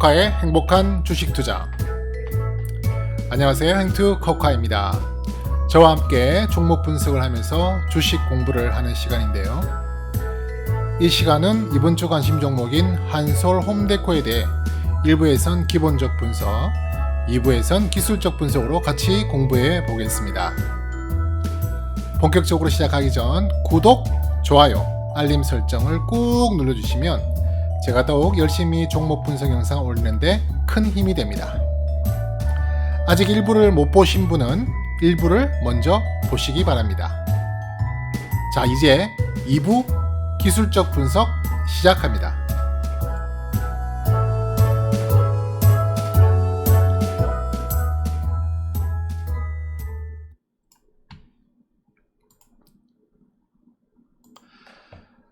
코카의 행복한 주식 투자. 안녕하세요. 행투 코카입니다. 저와 함께 종목 분석을 하면서 주식 공부를 하는 시간인데요. 이 시간은 이번 주 관심 종목인 한솔 홈데코에 대해 1부에선 기본적 분석, 2부에선 기술적 분석으로 같이 공부해 보겠습니다. 본격적으로 시작하기 전 구독, 좋아요, 알림 설정을 꾹 눌러주시면 제가 더욱 열심히 종목 분석 영상을 올리는데 큰 힘이 됩니다. 아직 1부를 못 보신 분은 1부를 먼저 보시기 바랍니다. 자, 이제 2부 기술적 분석 시작합니다.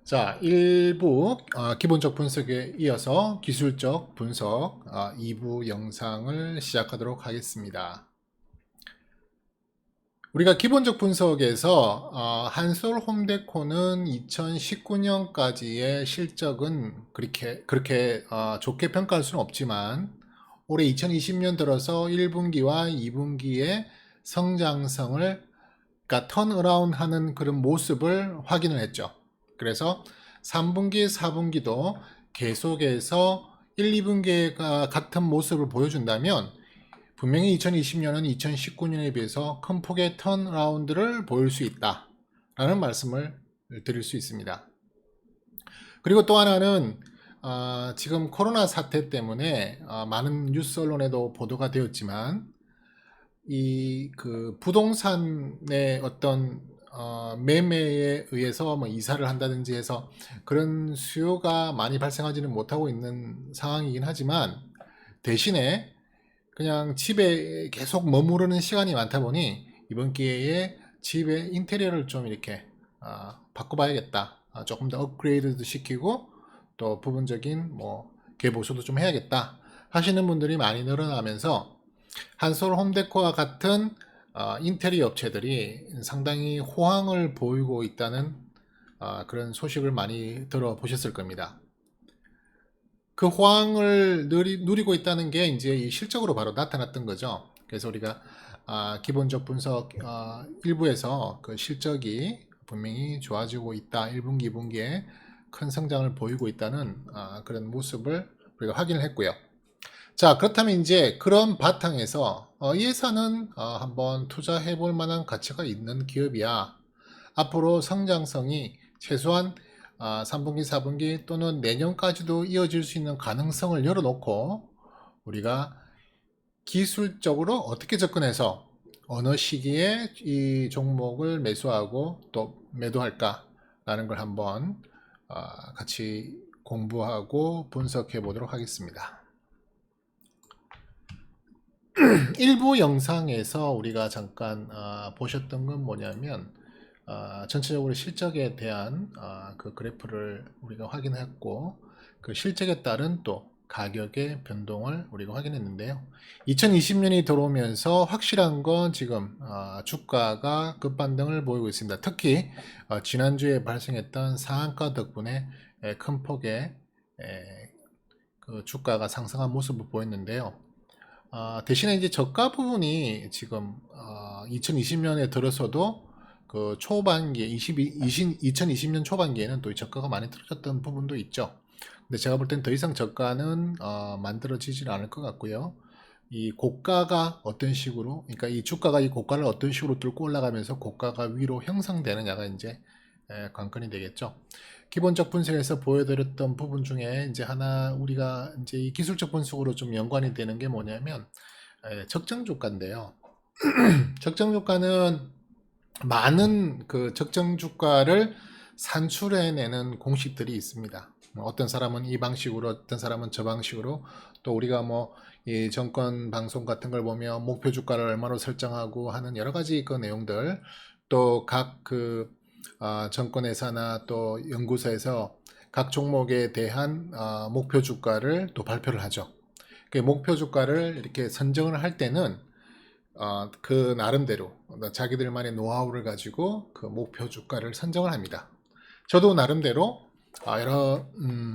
자, 1부 기본적 분석에 이어서 기술적 분석 2부 영상을 시작하도록 하겠습니다. 우리가 기본적 분석에서 한솔 홈데코는 2019년까지의 실적은 그렇게 좋게 평가할 수는 없지만 올해 2020년 들어서 1분기와 2분기의 성장성을 턴어라운드 하는 그런 모습을 확인을 했죠. 그래서 3분기, 4분기도 계속해서 1, 2분기가 같은 모습을 보여준다면 분명히 2020년은 2019년에 비해서 큰 폭의 턴라운드를 보일 수 있다라는 말씀을 드릴 수 있습니다. 그리고 또 하나는 지금 코로나 사태 때문에 많은 뉴스 언론에도 보도가 되었지만 이 부동산의 어떤 매매에 의해서 이사를 한다든지 해서 그런 수요가 많이 발생하지는 못하고 있는 상황이긴 하지만 대신에 그냥 집에 계속 머무르는 시간이 많다 보니 이번 기회에 집의 인테리어를 좀 이렇게 바꿔봐야겠다. 조금 더 업그레이드도 시키고 또 부분적인 개보수도 좀 해야겠다 하시는 분들이 많이 늘어나면서 한솔 홈데코와 같은 인테리어 업체들이 상당히 호황을 보이고 있다는 그런 소식을 많이 들어보셨을 겁니다. 그 호황을 누리고 있다는 게 이제 이 실적으로 바로 나타났던 거죠. 그래서 우리가 기본적 분석 1부에서 그 실적이 분명히 좋아지고 있다. 1분기, 2분기에 큰 성장을 보이고 있다는 그런 모습을 우리가 확인을 했고요. 자, 그렇다면 이제 그런 바탕에서 이 회사는 한번 투자해 볼 만한 가치가 있는 기업이야. 앞으로 성장성이 최소한 3분기, 4분기 또는 내년까지도 이어질 수 있는 가능성을 열어놓고 우리가 기술적으로 어떻게 접근해서 어느 시기에 이 종목을 매수하고 또 매도할까라는 걸 한번 같이 공부하고 분석해 보도록 하겠습니다. 일부 영상에서 우리가 잠깐 보셨던 건 뭐냐면 전체적으로 실적에 대한 그 그래프를 우리가 확인했고 그 실적에 따른 또 가격의 변동을 우리가 확인했는데요. 2020년이 들어오면서 확실한 건 지금 주가가 급반등을 보이고 있습니다. 특히 지난주에 발생했던 상한가 덕분에 큰 폭의 그 주가가 상승한 모습을 보였는데요. 대신에 이제 저가 부분이 지금 2020년에 들어서도 그 초반기 2020년 초반기에는 또 이 저가가 많이 떨어졌던 부분도 있죠. 근데 제가 볼 땐 더 이상 저가는 만들어지질 않을 것 같고요. 이 고가가 어떤 식으로, 그러니까 이 주가가 이 고가를 어떤 식으로 뚫고 올라가면서 고가가 위로 형성되느냐가 이제 관건이 되겠죠. 기본적 분석에서 보여드렸던 부분 중에 이제 하나 우리가 이제 이 기술적 분석으로 좀 연관이 되는 게 뭐냐면 적정 주가인데요. 적정 주가는 많은 그 적정 주가를 산출해내는 공식들이 있습니다. 어떤 사람은 이 방식으로, 어떤 사람은 저 방식으로, 또 우리가 이 정권 방송 같은 걸 보면 목표 주가를 얼마로 설정하고 하는 여러 가지 그 내용들, 또 각 정권회사나 또 연구소에서 각 종목에 대한 목표 주가를 또 발표를 하죠. 그 목표 주가를 이렇게 선정을 할 때는 그 나름대로 자기들만의 노하우를 가지고 그 목표 주가를 선정을 합니다. 저도 나름대로 여러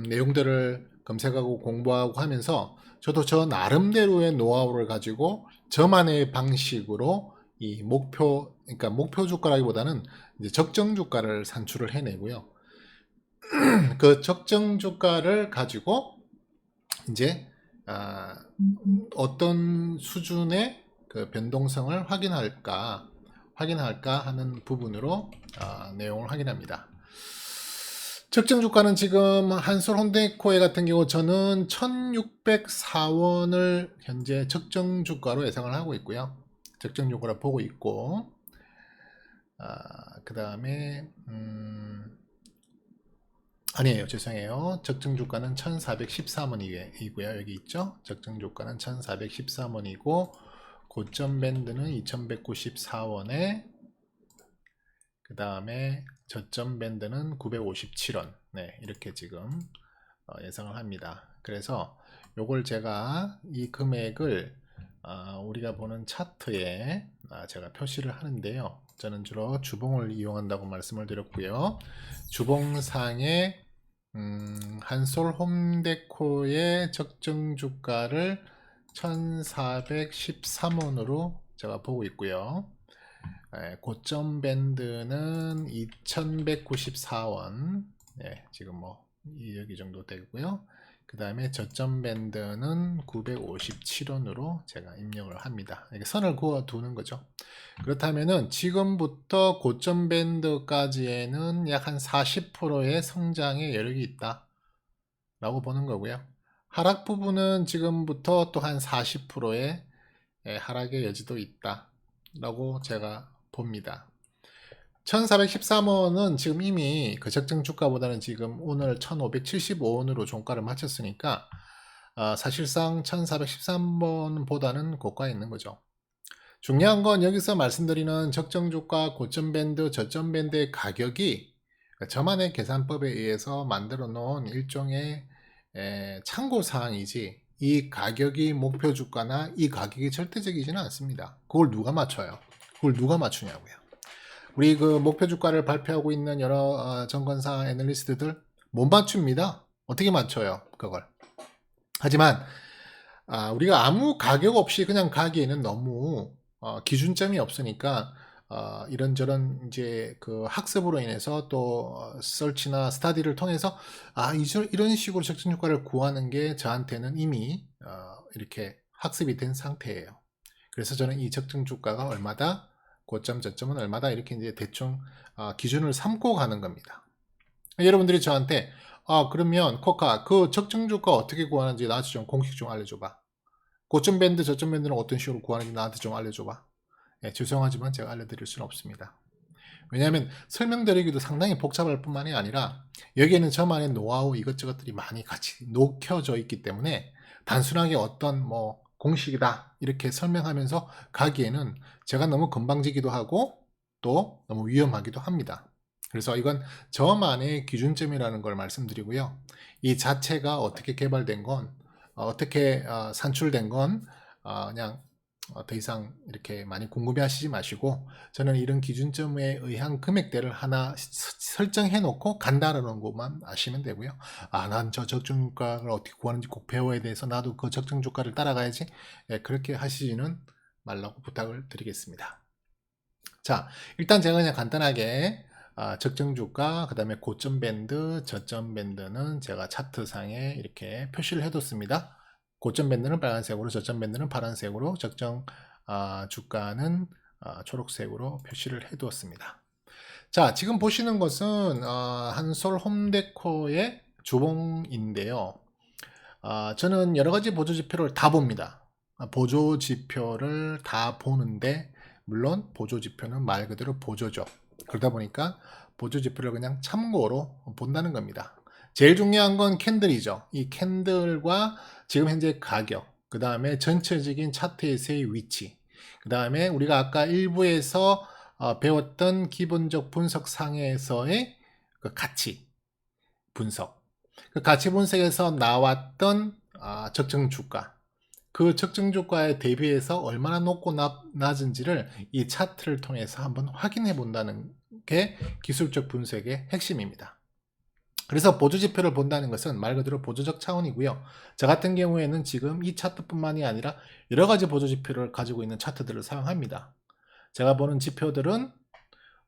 내용들을 검색하고 공부하고 하면서 저도 저 나름대로의 노하우를 가지고 저만의 방식으로 이 목표, 그러니까 목표 주가라기보다는 이제 적정 주가를 산출을 해내고요. 그 적정 주가를 가지고 이제 어떤 수준의 그 변동성을 확인할까 하는 부분으로 내용을 확인합니다. 적정 주가는 지금 한솔 혼데코에 같은 경우 저는 1604원을 현재 적정 주가로 예상을 하고 있고요. 적정 주가로 보고 있고, 그 다음에 아니에요, 죄송해요. 적정 주가는 1413원이고요. 여기 있죠. 적정 주가는 1413원이고 고점 밴드는 2194원에, 그 다음에 저점 밴드는 957원. 네, 이렇게 지금 예상을 합니다. 그래서 요걸 제가 이 금액을 우리가 보는 차트에 제가 표시를 하는데요. 저는 주로 주봉을 이용한다고 말씀을 드렸고요. 주봉상에 한솔 홈데코의 적정 주가를 1413원으로 제가 보고 있고요. 고점 밴드는 2194원. 네, 지금 뭐 여기 정도 되고요. 그 다음에 저점 밴드는 957원으로 제가 입력을 합니다. 이렇게 선을 그어 두는 거죠. 그렇다면은 지금부터 고점 밴드까지에는 약 한 40%의 성장의 여력이 있다 라고 보는 거고요. 하락 부분은 지금부터 또 한 40%의 하락의 여지도 있다 라고 제가 봅니다. 1413원은 지금 이미 그 적정 주가보다는 지금 오늘 1575원으로 종가를 마쳤으니까 사실상 1413원보다는 고가에 있는 거죠. 중요한 건 여기서 말씀드리는 적정 주가, 고점 밴드, 저점 밴드의 가격이 저만의 계산법에 의해서 만들어 놓은 일종의 참고 사항이지, 이 가격이 목표 주가나 이 가격이 절대적이지는 않습니다. 그걸 누가 맞춰요? 그걸 누가 맞추냐고요. 우리 그 목표 주가를 발표하고 있는 여러 증권사 애널리스트들 못 맞춥니다. 어떻게 맞춰요, 그걸? 하지만 우리가 아무 가격 없이 그냥 가기에는 너무 기준점이 없으니까 이런저런 이제 그 학습으로 인해서 또 설치나 스타디를 통해서 이런 식으로 적정 주가를 구하는 게 저한테는 이미 이렇게 학습이 된 상태예요. 그래서 저는 이 적정 주가가 얼마다, 고점 저점은 얼마다, 이렇게 이제 대충 기준을 삼고 가는 겁니다. 여러분들이 저한테 그러면 코카 그 적정 주가 어떻게 구하는지 나한테 좀 공식 좀 알려줘봐. 고점 밴드 저점 밴드는 어떤 식으로 구하는지 나한테 좀 알려줘봐. 죄송하지만 제가 알려드릴 수는 없습니다. 왜냐하면 설명드리기도 상당히 복잡할 뿐만이 아니라 여기에는 저만의 노하우 이것저것들이 많이 같이 녹혀져 있기 때문에 단순하게 어떤 뭐 공식이다 이렇게 설명하면서 가기에는 제가 너무 건방지기도 하고 또 너무 위험하기도 합니다. 그래서 이건 저만의 기준점이라는 걸 말씀드리고요. 이 자체가 어떻게 개발된 건, 어떻게 산출된 건 그냥 더 이상 이렇게 많이 궁금해 하시지 마시고, 저는 이런 기준점에 의한 금액대를 하나 설정해 놓고 간다라는 것만 아시면 되고요. 난 저 적정 주가를 어떻게 구하는지 꼭 배워야 돼서 나도 그 적정 주가를 따라가야지, 그렇게 하시지는 말라고 부탁을 드리겠습니다. 자, 일단 제가 그냥 간단하게 적정 주가, 그 다음에 고점 밴드, 저점 밴드는 제가 차트상에 이렇게 표시를 해뒀습니다. 고점 밴드는 빨간색으로, 저점 밴드는 파란색으로, 적정 주가는 초록색으로 표시를 해두었습니다. 자, 지금 보시는 것은 한솔 홈데코의 주봉인데요. 저는 여러 가지 보조 지표를 다 봅니다. 보조 지표를 다 보는데, 물론 보조 지표는 말 그대로 보조죠. 그러다 보니까 보조 지표를 그냥 참고로 본다는 겁니다. 제일 중요한 건 캔들이죠. 이 캔들과 지금 현재 가격, 그 다음에 전체적인 차트에서의 위치, 그 다음에 우리가 아까 일부에서 배웠던 기본적 분석 상에서의 그 가치 분석, 그 가치 분석에서 나왔던 적정 주가, 그 적정 주가에 대비해서 얼마나 높고 낮은지를 이 차트를 통해서 한번 확인해 본다는 게 기술적 분석의 핵심입니다. 그래서 보조지표를 본다는 것은 말 그대로 보조적 차원이고요. 저 같은 경우에는 지금 이 차트뿐만이 아니라 여러 가지 보조지표를 가지고 있는 차트들을 사용합니다. 제가 보는 지표들은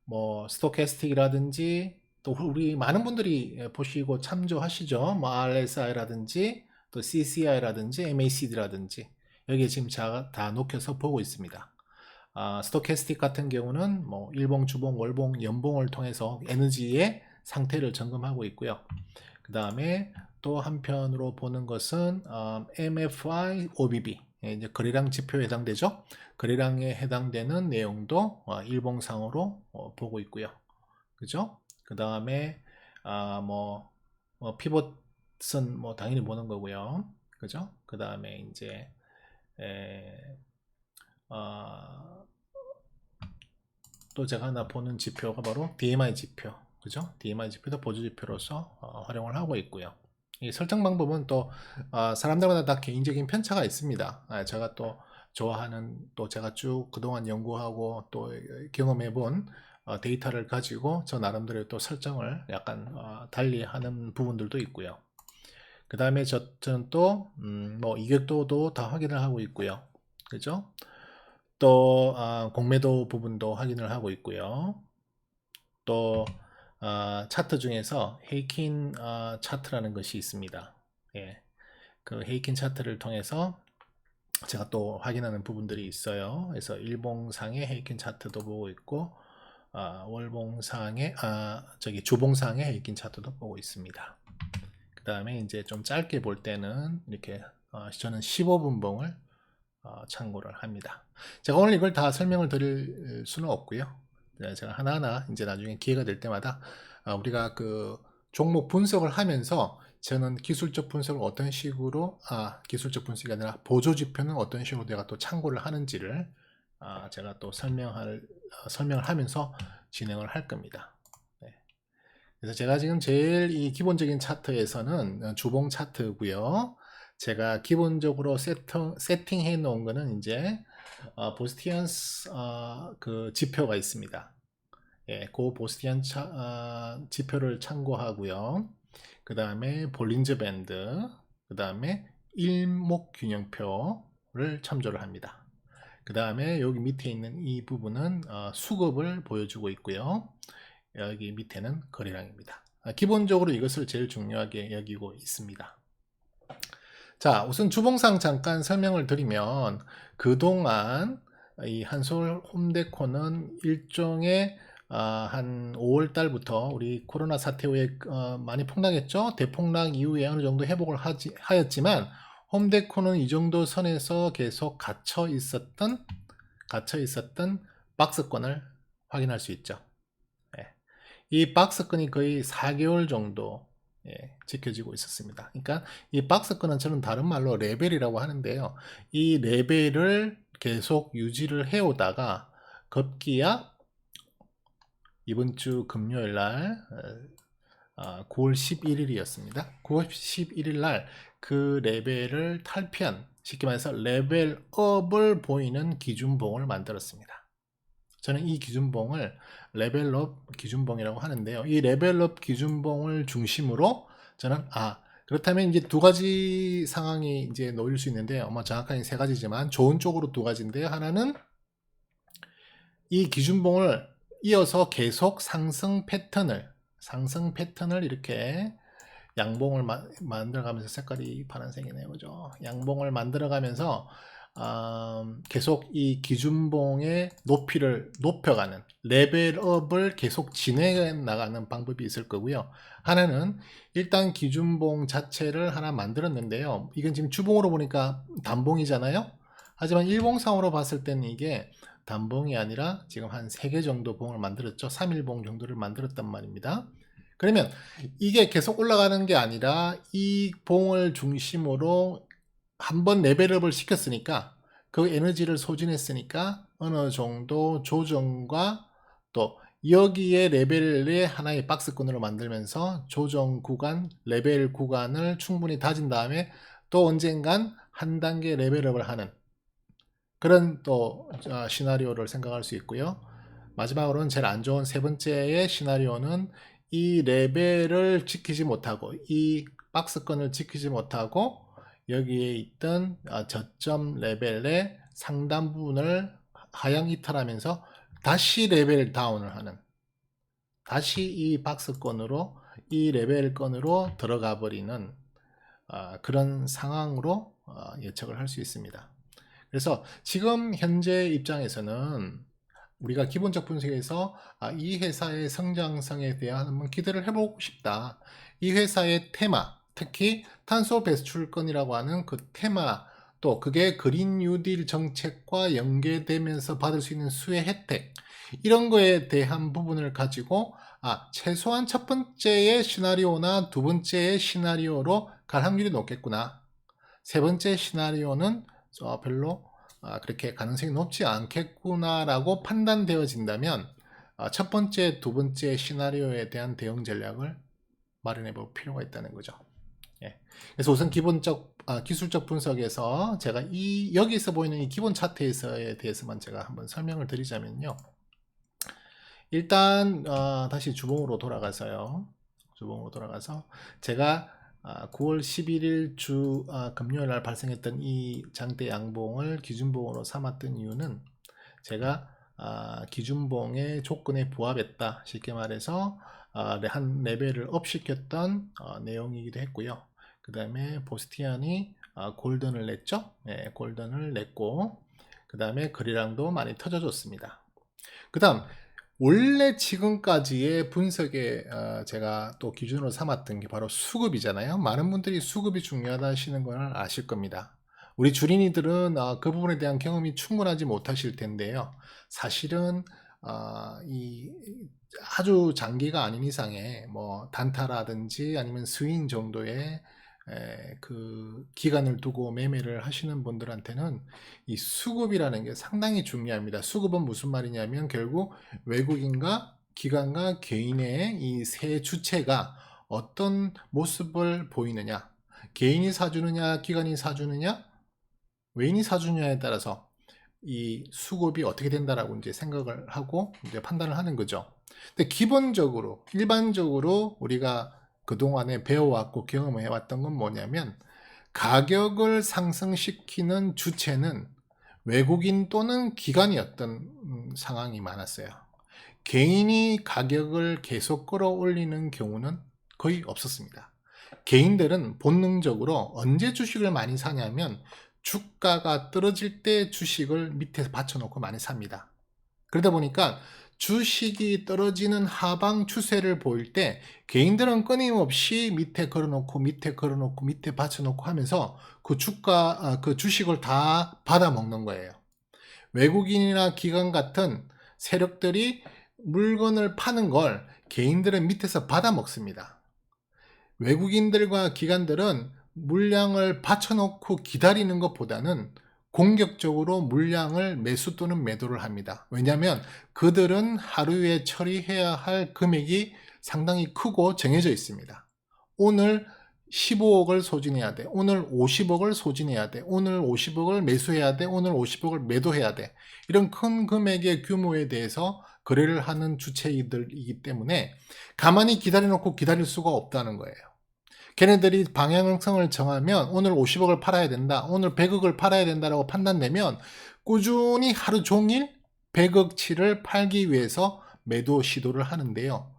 뭐 스토캐스틱이라든지 또 우리 많은 분들이 보시고 참조하시죠. 뭐 RSI라든지 또 CCI라든지 MACD라든지 여기에 지금 제가 다 녹여서 보고 있습니다. 스토캐스틱 같은 경우는 뭐 일봉, 주봉, 월봉, 연봉을 통해서 에너지의 상태를 점검하고 있고요. 그 다음에 또 한편으로 보는 것은 MFI, OBB 이제 거래량 지표에 해당되죠. 거래량에 해당되는 내용도 일봉상으로 보고 있고요. 그죠? 그 다음에 피벗은 뭐 당연히 보는 거고요. 그죠? 그 다음에 이제 또 제가 하나 보는 지표가 바로 DMI 지표. 그죠? DMI 지표도 보조 지표로서 활용을 하고 있고요. 이 설정 방법은 또 사람들마다 다 개인적인 편차가 있습니다. 제가 또 좋아하는 또 제가 쭉 그동안 연구하고 또 경험해본 데이터를 가지고 저 나름대로 또 설정을 약간 달리 하는 부분들도 있고요. 그 다음에 저는 또 뭐 이격도도 다 확인을 하고 있고요. 그죠? 또 공매도 부분도 확인을 하고 있고요. 또 차트 중에서 헤이킨 차트라는 것이 있습니다. 예, 그 헤이킨 차트를 통해서 제가 또 확인하는 부분들이 있어요. 그래서 일봉상의 헤이킨 차트도 보고 있고 월봉상의 주봉상의 헤이킨 차트도 보고 있습니다. 그 다음에 이제 좀 짧게 볼 때는 이렇게 저는 15분봉을 참고를 합니다. 제가 오늘 이걸 다 설명을 드릴 수는 없고요. 제가 하나하나 이제 나중에 기회가 될 때마다 우리가 그 종목 분석을 하면서 저는 기술적 분석을 어떤 식으로 기술적 분석이 아니라 보조 지표는 어떤 식으로 내가 또 참고를 하는지를 제가 또 설명을 하면서 진행을 할 겁니다. 네. 그래서 제가 지금 제일 이 기본적인 차트에서는 주봉 차트고요. 제가 기본적으로 세팅해 놓은 거는 이제 보스티안스 그 지표가 있습니다. 예, 그 보스티안 지표를 참고하고요. 그 다음에 볼린저 밴드, 그 다음에 일목균형표를 참조를 합니다. 그 다음에 여기 밑에 있는 이 부분은 수급을 보여주고 있고요. 여기 밑에는 거래량입니다. 기본적으로 이것을 제일 중요하게 여기고 있습니다. 자, 우선 주봉상 잠깐 설명을 드리면 그동안 이 한솔 홈데코는 일종의 한 5월 달부터 우리 코로나 사태 후에 많이 폭락했죠. 대폭락 이후에 어느 정도 회복을 하였지만 홈데코는 이 정도 선에서 계속 갇혀 있었던 박스권을 확인할 수 있죠. 네. 이 박스권이 거의 4개월 정도 지켜지고 있었습니다. 그러니까 이 박스권은 저는 다른 말로 레벨이라고 하는데요. 이 레벨을 계속 유지를 해오다가 급기야 이번 주 금요일 날 9월 11일이었습니다. 9월 11일 날 그 레벨을 탈피한, 쉽게 말해서 레벨업을 보이는 기준봉을 만들었습니다. 저는 이 기준봉을 레벨업 기준봉이라고 하는데요. 이 레벨업 기준봉을 중심으로 저는 그렇다면 이제 두 가지 상황이 이제 놓일 수 있는데 아마 정확하게 세 가지지만 좋은 쪽으로 두 가지인데요. 하나는 이 기준봉을 이어서 계속 상승 패턴을 이렇게 양봉을 만들어가면서 색깔이 파란색이네요. 그죠? 양봉을 만들어가면서 계속 이 기준봉의 높이를 높여가는 레벨업을 계속 진행해 나가는 방법이 있을 거고요. 하나는 일단 기준봉 자체를 하나 만들었는데요. 이건 지금 주봉으로 보니까 단봉이잖아요. 하지만 일봉상으로 봤을 때는 이게 단봉이 아니라 지금 한 3개 정도 봉을 만들었죠. 3일봉 정도를 만들었단 말입니다. 그러면 이게 계속 올라가는 게 아니라 이 봉을 중심으로 한번 레벨업을 시켰으니까 그 에너지를 소진했으니까 어느 정도 조정과 또 여기에 레벨의 하나의 박스권으로 만들면서 조정 구간, 레벨 구간을 충분히 다진 다음에 또 언젠간 한 단계 레벨업을 하는 그런 또 시나리오를 생각할 수 있고요. 마지막으로는 제일 안 좋은 세 번째의 시나리오는 이 레벨을 지키지 못하고 이 박스권을 지키지 못하고 여기에 있던 저점 레벨의 상단 부분을 하향 이탈하면서 다시 레벨 다운을 하는, 다시 이 박스권으로 이 레벨권으로 들어가 버리는 그런 상황으로 예측을 할 수 있습니다. 그래서 지금 현재 입장에서는 우리가 기본적 분석에서 이 회사의 성장성에 대한 한번 기대를 해보고 싶다. 이 회사의 테마, 특히 탄소 배출권이라고 하는 그 테마, 또 그게 그린 뉴딜 정책과 연계되면서 받을 수 있는 수혜 혜택, 이런 거에 대한 부분을 가지고 최소한 첫 번째의 시나리오나 두 번째의 시나리오로 갈 확률이 높겠구나. 세 번째 시나리오는 별로 그렇게 가능성이 높지 않겠구나라고 판단되어진다면 첫 번째, 두 번째 시나리오에 대한 대응 전략을 마련해 볼 필요가 있다는 거죠. 예. 그래서 우선 기본적 기술적 분석에서 제가 여기서 보이는 이 기본 차트에 대해서만 제가 한번 설명을 드리자면요. 일단 다시 주봉으로 돌아가서요. 주봉으로 돌아가서 제가 9월 11일 금요일 날 발생했던 이 장대 양봉을 기준봉으로 삼았던 이유는 제가 기준봉의 조건에 부합했다, 쉽게 말해서 한 레벨을 업 시켰던 내용이기도 했고요. 그 다음에 보스티안이 골든을 냈죠. 네, 골든을 냈고, 그 다음에 거래량도 많이 터져줬습니다. 그 다음 원래 지금까지의 분석에 제가 또 기준으로 삼았던 게 바로 수급이잖아요. 많은 분들이 수급이 중요하다 하시는 걸 아실 겁니다. 우리 주린이들은 그 부분에 대한 경험이 충분하지 못하실 텐데요. 사실은 이 아주 장기가 아닌 이상의 뭐 단타라든지 아니면 스윙 정도의 그 기간을 두고 매매를 하시는 분들한테는 이 수급이라는 게 상당히 중요합니다. 수급은 무슨 말이냐면 결국 외국인과 기관과 개인의 이 세 주체가 어떤 모습을 보이느냐, 개인이 사주느냐, 기관이 사주느냐, 외인이 사주느냐에 따라서 이 수급이 어떻게 된다라고 이제 생각을 하고 이제 판단을 하는 거죠. 근데 기본적으로 일반적으로 우리가 그동안에 배워왔고 경험해 왔던 건 뭐냐면 가격을 상승시키는 주체는 외국인 또는 기관이었던 상황이 많았어요. 개인이 가격을 계속 끌어올리는 경우는 거의 없었습니다. 개인들은 본능적으로 언제 주식을 많이 사냐면 주가가 떨어질 때 주식을 밑에 받쳐놓고 많이 삽니다. 그러다 보니까 주식이 떨어지는 하방 추세를 보일 때 개인들은 끊임없이 밑에 걸어놓고 밑에 걸어놓고 밑에 받쳐놓고 하면서 그 그 주식을 다 받아먹는 거예요. 외국인이나 기관 같은 세력들이 물건을 파는 걸 개인들은 밑에서 받아먹습니다. 외국인들과 기관들은 물량을 받쳐놓고 기다리는 것보다는 공격적으로 물량을 매수 또는 매도를 합니다. 왜냐하면 그들은 하루에 처리해야 할 금액이 상당히 크고 정해져 있습니다. 오늘 15억을 소진해야 돼. 오늘 50억을 소진해야 돼. 오늘 50억을 매수해야 돼. 오늘 50억을 매도해야 돼. 이런 큰 금액의 규모에 대해서 거래를 하는 주체이기 때문에 가만히 기다려놓고 기다릴 수가 없다는 거예요. 걔네들이 방향성을 정하면 오늘 50억을 팔아야 된다, 오늘 100억을 팔아야 된다라고 판단되면 꾸준히 하루 종일 100억치를 팔기 위해서 매도 시도를 하는데요.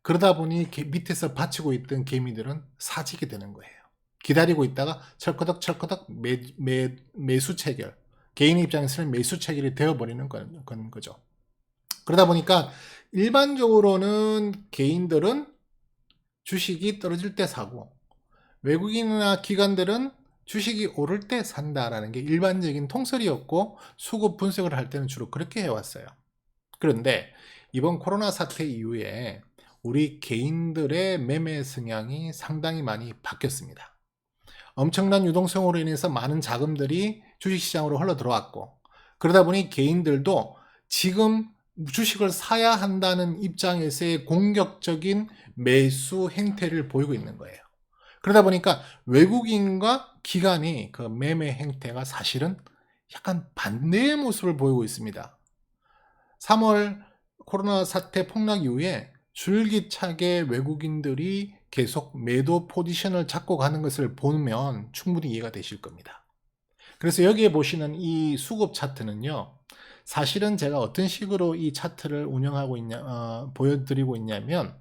그러다 보니 밑에서 받치고 있던 개미들은 사지게 되는 거예요. 기다리고 있다가 철커덕철커덕 매수 체결, 개인 입장에서는 매수 체결이 되어버리는 거죠. 그러다 보니까 일반적으로는 개인들은 주식이 떨어질 때 사고 외국인이나 기관들은 주식이 오를 때 산다라는 게 일반적인 통설이었고 수급 분석을 할 때는 주로 그렇게 해왔어요. 그런데 이번 코로나 사태 이후에 우리 개인들의 매매 성향이 상당히 많이 바뀌었습니다. 엄청난 유동성으로 인해서 많은 자금들이 주식시장으로 흘러 들어왔고 그러다 보니 개인들도 지금 주식을 사야 한다는 입장에서의 공격적인 매수 행태를 보이고 있는 거예요. 그러다 보니까 외국인과 기관이 그 매매 행태가 사실은 약간 반대의 모습을 보이고 있습니다. 3월 코로나 사태 폭락 이후에 줄기차게 외국인들이 계속 매도 포지션을 잡고 가는 것을 보면 충분히 이해가 되실 겁니다. 그래서 여기에 보시는 이 수급 차트는요, 사실은 제가 어떤 식으로 이 차트를 운영하고 보여드리고 있냐면,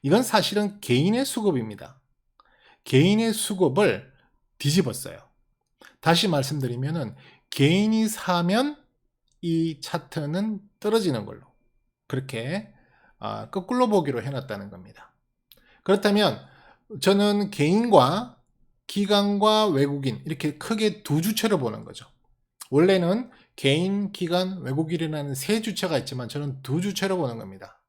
이건 사실은 개인의 수급입니다. 개인의 수급을 뒤집었어요. 다시 말씀드리면은, 개인이 사면 이 차트는 떨어지는 걸로, 그렇게 거꾸로 보기로 해놨다는 겁니다. 그렇다면 저는 개인과 기관과 외국인 이렇게 크게 두 주체로 보는 거죠. 원래는 개인, 기관, 외국인이라는 세 주체가 있지만 저는 두 주체로 보는 겁니다.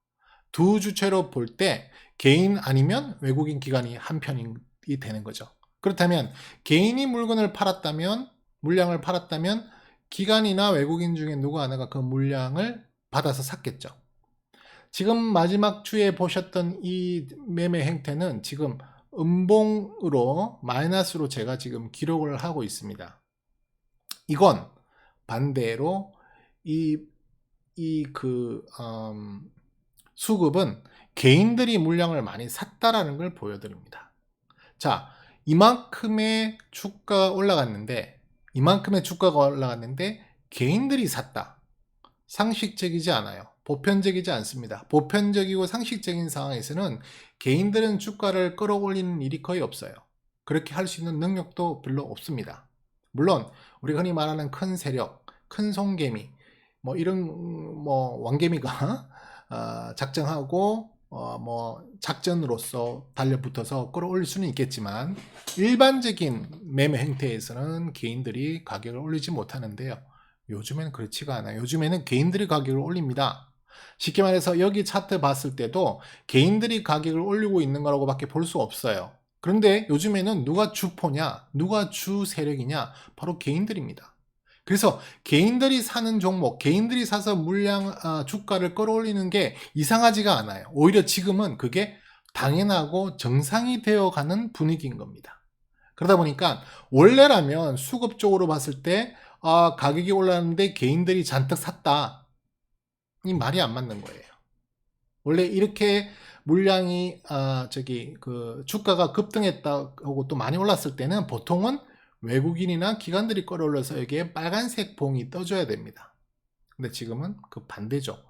두 주체로 볼 때 개인 아니면 외국인, 기관이 한 편이 되는 거죠. 그렇다면 개인이 물건을 팔았다면, 물량을 팔았다면 기관이나 외국인 중에 누구 하나가 그 물량을 받아서 샀겠죠. 지금 마지막 주에 보셨던 이 매매 행태는 지금 음봉으로 마이너스로 제가 지금 기록을 하고 있습니다. 이건 반대로 수급은 개인들이 물량을 많이 샀다라는 걸 보여드립니다. 자, 이만큼의 주가가 올라갔는데 개인들이 샀다. 상식적이지 않아요. 보편적이지 않습니다. 보편적이고 상식적인 상황에서는 개인들은 주가를 끌어올리는 일이 거의 없어요. 그렇게 할 수 있는 능력도 별로 없습니다. 물론 우리가 흔히 말하는 큰 세력, 큰 송개미, 뭐 이런 왕개미가 작정하고 작전으로서 달려붙어서 끌어올릴 수는 있겠지만, 일반적인 매매 행태에서는 개인들이 가격을 올리지 못하는데요. 요즘에는 그렇지가 않아요. 요즘에는 개인들이 가격을 올립니다. 쉽게 말해서 여기 차트 봤을 때도 개인들이 가격을 올리고 있는 거라고 밖에 볼 수 없어요. 그런데 요즘에는 누가 주포냐, 누가 주 세력이냐, 바로 개인들입니다. 그래서 개인들이 사는 종목, 개인들이 사서 주가를 끌어올리는 게 이상하지가 않아요. 오히려 지금은 그게 당연하고 정상이 되어가는 분위기인 겁니다. 그러다 보니까 원래라면 수급적으로 봤을 때 가격이 올랐는데 개인들이 잔뜩 샀다, 이 말이 안 맞는 거예요. 원래 이렇게 물량이 주가가 급등했다고 또 많이 올랐을 때는 보통은 외국인이나 기관들이 끌어올려서 여기에 빨간색 봉이 떠줘야 됩니다. 근데 지금은 그 반대죠.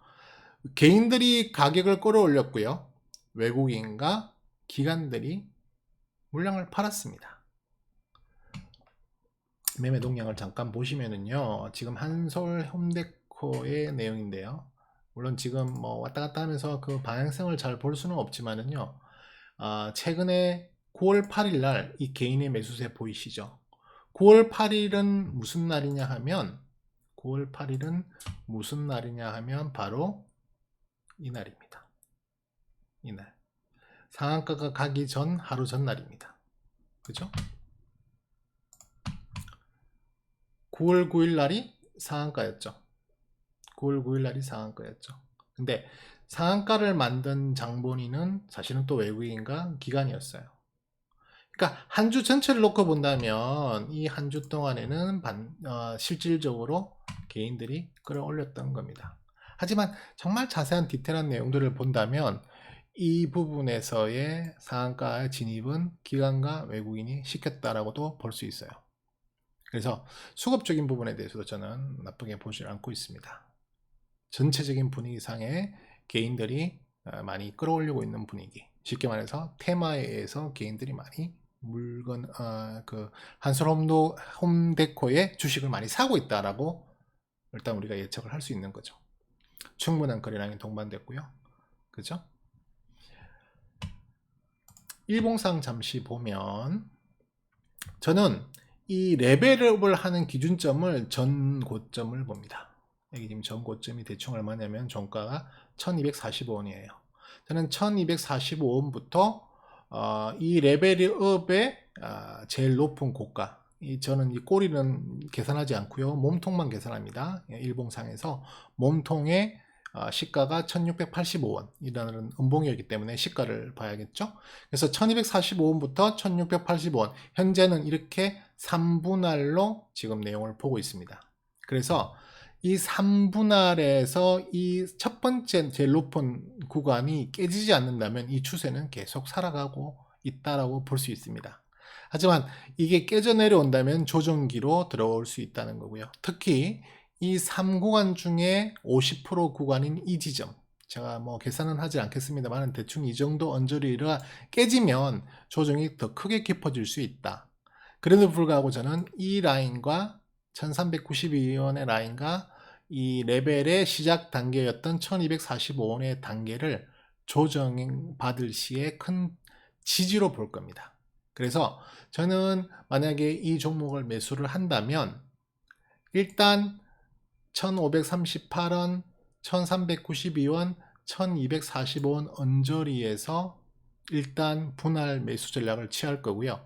개인들이 가격을 끌어올렸고요, 외국인과 기관들이 물량을 팔았습니다. 매매 동향을 잠깐 보시면은요, 지금 한솔 홈데코의 내용인데요. 물론 지금 왔다 갔다 하면서 그 방향성을 잘 볼 수는 없지만은요, 최근에 9월 8일 날 이 개인의 매수세 보이시죠? 9월 8일은 무슨 날이냐 하면, 9월 8일은 무슨 날이냐 하면 바로 이 날입니다. 이 날. 상한가가 가기 전 하루 전날입니다. 그죠? 9월 9일 날이 상한가였죠. 9월 9일 날이 상한가였죠. 근데 상한가를 만든 장본인은 사실은 또 외국인과 기관이었어요. 그러니까 한 주 전체를 놓고 본다면 이 한 주 동안에는 실질적으로 개인들이 끌어올렸던 겁니다. 하지만 정말 자세한 디테일한 내용들을 본다면 이 부분에서의 상한가 진입은 기관과 외국인이 시켰다라고도 볼 수 있어요. 그래서 수급적인 부분에 대해서도 저는 나쁘게 보지 않고 있습니다. 전체적인 분위기상에 개인들이 많이 끌어올리고 있는 분위기. 쉽게 말해서 테마에 의해서 개인들이 많이 한솔 홈데코의 주식을 많이 사고 있다라고 일단 우리가 예측을 할 수 있는 거죠. 충분한 거래량이 동반됐고요. 그죠? 일봉상 잠시 보면, 저는 이 레벨업을 하는 기준점을 전 고점을 봅니다. 여기 지금 전 고점이 대충 얼마냐면 종가가 1245원이에요. 저는 1245원부터 이 레벨업의 제일 높은 고가, 저는 이 꼬리는 계산하지 않고요, 몸통만 계산합니다. 일봉상에서 몸통의 시가가 1685원이라는 음봉이었기 때문에 시가를 봐야겠죠. 그래서 1245원부터 1685원, 현재는 이렇게 3분할로 지금 내용을 보고 있습니다. 그래서 이 3분할에서 이 첫 번째 제일 높은 구간이 깨지지 않는다면 이 추세는 계속 살아가고 있다라고 볼 수 있습니다. 하지만 이게 깨져 내려온다면 조정기로 들어올 수 있다는 거고요. 특히 이 3구간 중에 50% 구간인 이 지점, 제가 뭐 계산은 하지 않겠습니다만 대충 이 정도 언저리가 깨지면 조정이 더 크게 깊어질 수 있다. 그래도 불구하고 저는 이 라인과 1392원의 라인과 이 레벨의 시작 단계였던 1245원의 단계를 조정받을 시에 큰 지지로 볼 겁니다. 그래서 저는 만약에 이 종목을 매수를 한다면 일단 1538원, 1392원, 1245원 언저리에서 일단 분할 매수 전략을 취할 거고요.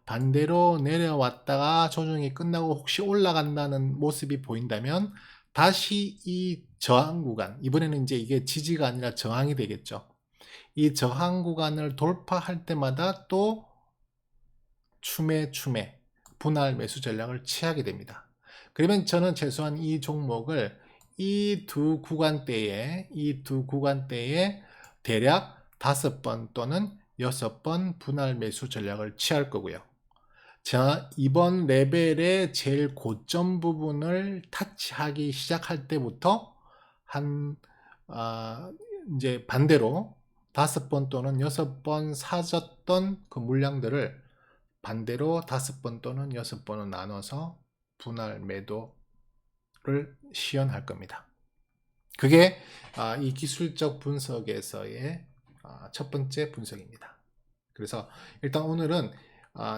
반대로 내려왔다가 조정이 끝나고 혹시 올라간다는 모습이 보인다면 다시 이 저항 구간, 이번에는 이제 이게 지지가 아니라 저항이 되겠죠. 이 저항 구간을 돌파할 때마다 또 추매 분할 매수 전략을 취하게 됩니다. 그러면 저는 최소한 이 종목을 이 두 구간대에 대략 5번 또는 6번 분할 매수 전략을 취할 거고요. 자, 이번 레벨의 제일 고점 부분을 타치하기 시작할 때부터 이제 반대로 5번 또는 6번 사졌던 그 물량들을 반대로 5번 또는 6번을 나눠서 분할 매도를 시연할 겁니다. 그게 이 기술적 분석에서의 첫 번째 분석입니다. 그래서 일단 오늘은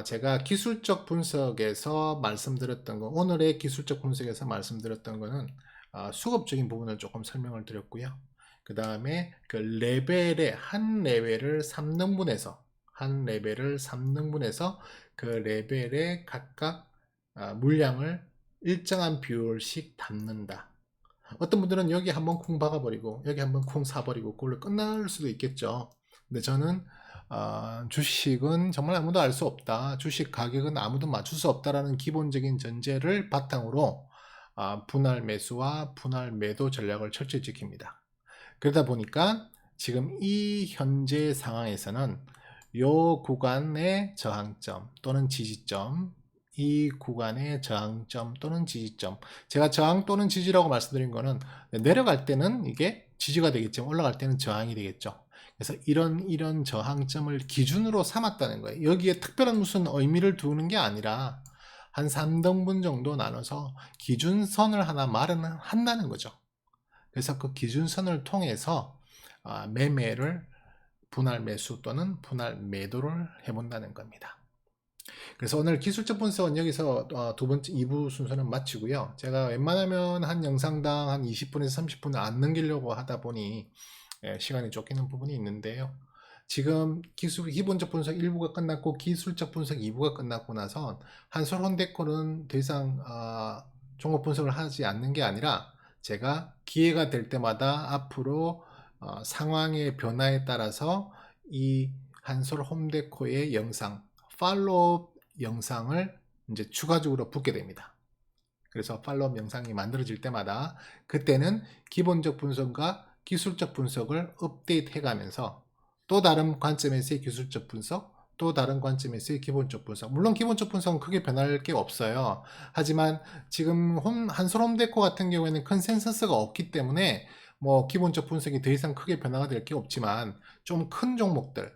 제가 기술적 분석에서 말씀드렸던 거, 오늘의 기술적 분석에서 말씀드렸던 거는 수급적인 부분을 조금 설명을 드렸고요. 그 다음에 그 레벨의 한 레벨을 3등분해서 그 레벨에 각각 물량을 일정한 비율씩 담는다. 어떤 분들은 여기 한번 쿵 박아버리고 여기 한번 쿵 사버리고 그걸로 끝날 수도 있겠죠. 근데 저는 주식은 정말 아무도 알 수 없다. 주식 가격은 아무도 맞출 수 없다라는 기본적인 전제를 바탕으로 분할 매수와 분할 매도 전략을 철저히 지킵니다. 그러다 보니까 지금 이 현재 상황에서는 이 구간의 저항점 또는 지지점, 이 구간의 저항점 또는 지지점, 제가 저항 또는 지지라고 말씀드린 거는 내려갈 때는 이게 지지가 되겠지만 올라갈 때는 저항이 되겠죠. 그래서 이런 저항점을 기준으로 삼았다는 거예요. 여기에 특별한 무슨 의미를 두는 게 아니라 한 3등분 정도 나눠서 기준선을 하나 마련한다는 거죠. 그래서 그 기준선을 통해서 매매를 분할 매수 또는 분할 매도를 해본다는 겁니다. 그래서 오늘 기술적 분석은 여기서 두 번째 2부 순서는 마치고요. 제가 웬만하면 한 영상당 한 20분에서 30분을 안 넘기려고 하다 보니 시간이 쫓기는 부분이 있는데요. 지금 기본적 분석 1부가 끝났고 기술적 분석 2부가 끝났고 나서 한솔혼데코는 더 이상 종목 분석을 하지 않는 게 아니라 제가 기회가 될 때마다 앞으로 상황의 변화에 따라서 이 한솔홈데코의 영상 팔로업 영상을 이제 추가적으로 붙게 됩니다. 그래서 팔로업 영상이 만들어질 때마다 그때는 기본적 분석과 기술적 분석을 업데이트 해가면서 또 다른 관점에서의 기술적 분석, 또 다른 관점에서의 기본적 분석. 물론 기본적 분석은 크게 변할 게 없어요. 하지만 지금 한솔홈데코 같은 경우에는 컨센서스가 없기 때문에 뭐 기본적 분석이 더 이상 크게 변화가 될 게 없지만 좀 큰 종목들,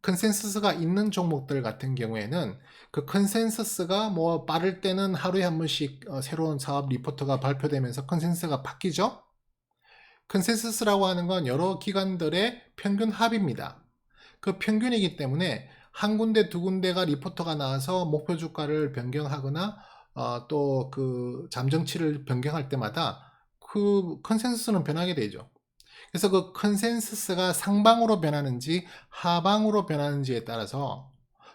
컨센서스가 있는 종목들 같은 경우에는 그 컨센서스가 뭐 빠를 때는 하루에 한 번씩 새로운 사업 리포트가 발표되면서 컨센서스가 바뀌죠. 컨센서스라고 하는 건 여러 기관들의 평균 합입니다. 그 평균이기 때문에 한 군데 두 군데가 리포터가 나와서 목표 주가를 변경하거나 또 그 잠정치를 변경할 때마다 그 컨센서스는 변하게 되죠. 그래서 그 컨센서스가 상방으로 변하는지 하방으로 변하는지에 따라서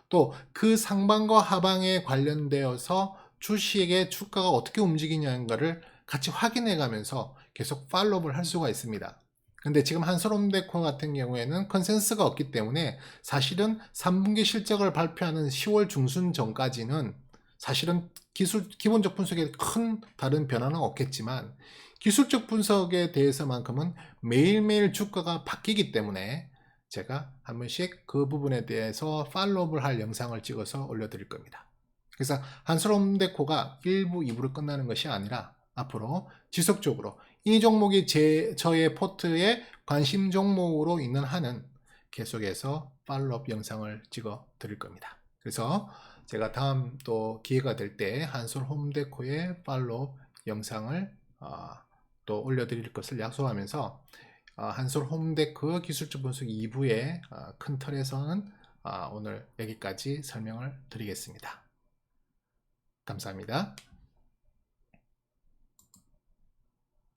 또 그 상방과 하방에 관련되어서 주식의 주가가 어떻게 움직이냐는 것을 같이 확인해 가면서 계속 팔로우를 할 수가 있습니다. 근데 지금 한솔홈데코 같은 경우에는 컨센서스가 없기 때문에 사실은 3분기 실적을 발표하는 10월 중순 전까지는 사실은 기본적 분석에 큰 다른 변화는 없겠지만 기술적 분석에 대해서만큼은 매일매일 주가가 바뀌기 때문에 제가 한 번씩 그 부분에 대해서 팔로우를 할 영상을 찍어서 올려드릴 겁니다. 그래서 한솔홈데코가 1부, 2부로 끝나는 것이 아니라 앞으로 지속적으로 이 종목이 저의 포트에 관심 종목으로 있는 한은 계속해서 팔로업 영상을 찍어 드릴 겁니다. 그래서 제가 다음 또 기회가 될 때 한솔홈데코의 팔로업 영상을 또 올려드릴 것을 약속하면서 한솔홈데코 기술적 분석 2부의 큰 틀에서는 오늘 여기까지 설명을 드리겠습니다. 감사합니다.